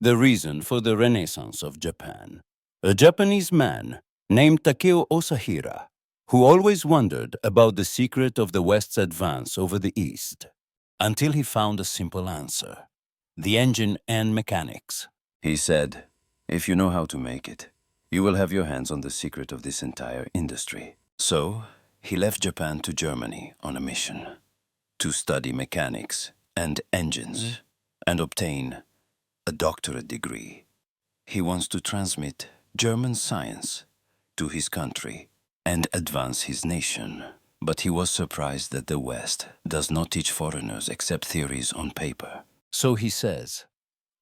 The reason for the renaissance of Japan. A Japanese man named Takeo Osahira, who always wondered about the secret of the West's advance over the East, until he found a simple answer: the engine and mechanics. He said, "If you know how to make it, you will have your hands on the secret of this entire industry." So, he left Japan to Germany on a mission to study mechanics and engines and obtain a doctorate degree. He wants to transmit German science to his country and advance his nation. But he was surprised that the West does not teach foreigners except theories on paper. So he says,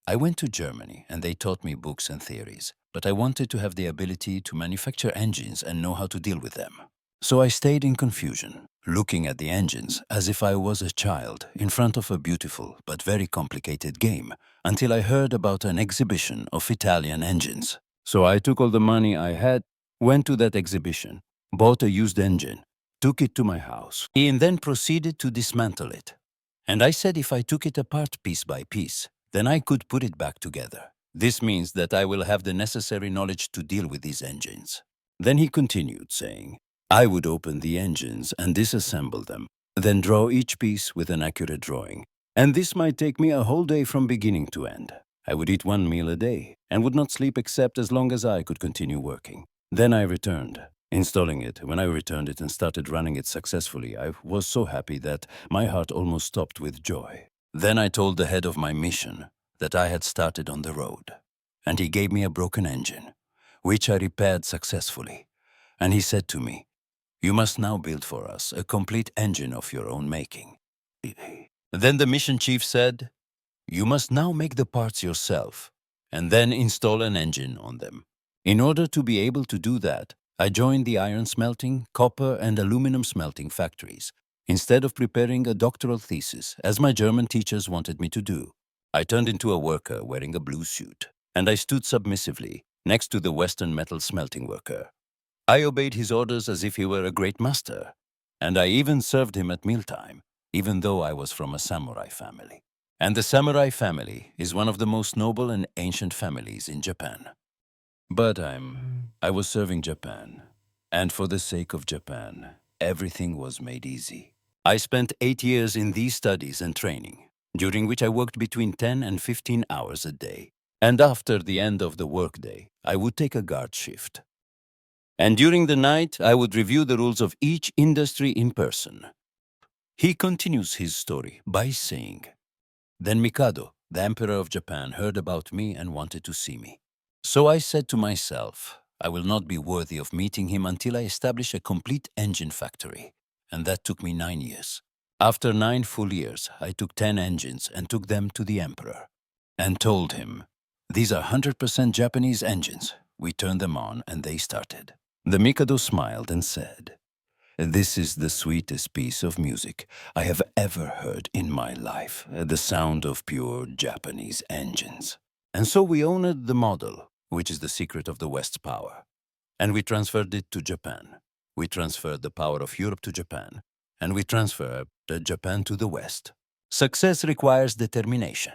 "I went to Germany and they taught me books and theories, but I wanted to have the ability to manufacture engines and know how to deal with them. So I stayed in confusion, looking at the engines as if I was a child in front of a beautiful but very complicated game, until I heard about an exhibition of Italian engines. So I took all the money I had, went to that exhibition, bought a used engine, took it to my house, and then proceeded to dismantle it. And I said if I took it apart piece by piece, then I could put it back together. This means that I will have the necessary knowledge to deal with these engines." Then he continued, saying, "I would open the engines and disassemble them, then draw each piece with an accurate drawing. And this might take me a whole day from beginning to end. I would eat one meal a day and would not sleep except as long as I could continue working. Then I returned, installing it. When I returned it and started running it successfully, I was so happy that my heart almost stopped with joy. Then I told the head of my mission that I had started on the road, and he gave me a broken engine, which I repaired successfully. And he said to me, 'You must now build for us a complete engine of your own making.' Then the mission chief said, 'You must now make the parts yourself, and then install an engine on them.' In order to be able to do that, I joined the iron smelting, copper and aluminum smelting factories, instead of preparing a doctoral thesis, as my German teachers wanted me to do. I turned into a worker wearing a blue suit, and I stood submissively next to the Western metal smelting worker. I obeyed his orders as if he were a great master, and I even served him at mealtime, even though I was from a samurai family. And the samurai family is one of the most noble and ancient families in Japan. But I was serving Japan, and for the sake of Japan, everything was made easy. I spent 8 years in these studies and training, during which I worked between 10 and 15 hours a day. And after the end of the workday, I would take a guard shift. And during the night, I would review the rules of each industry in person." He continues his story by saying, "Then Mikado, the Emperor of Japan, heard about me and wanted to see me. So I said to myself, I will not be worthy of meeting him until I establish a complete engine factory. And that took me 9 years. After 9 full years, I took 10 engines and took them to the Emperor and told him, 'These are 100% Japanese engines.' We turned them on and they started. The Mikado smiled and said, 'This is the sweetest piece of music I have ever heard in my life, the sound of pure Japanese engines.' And so we honored the model, which is the secret of the West's power, and we transferred it to Japan. We transferred the power of Europe to Japan, and we transferred Japan to the West. Success requires determination.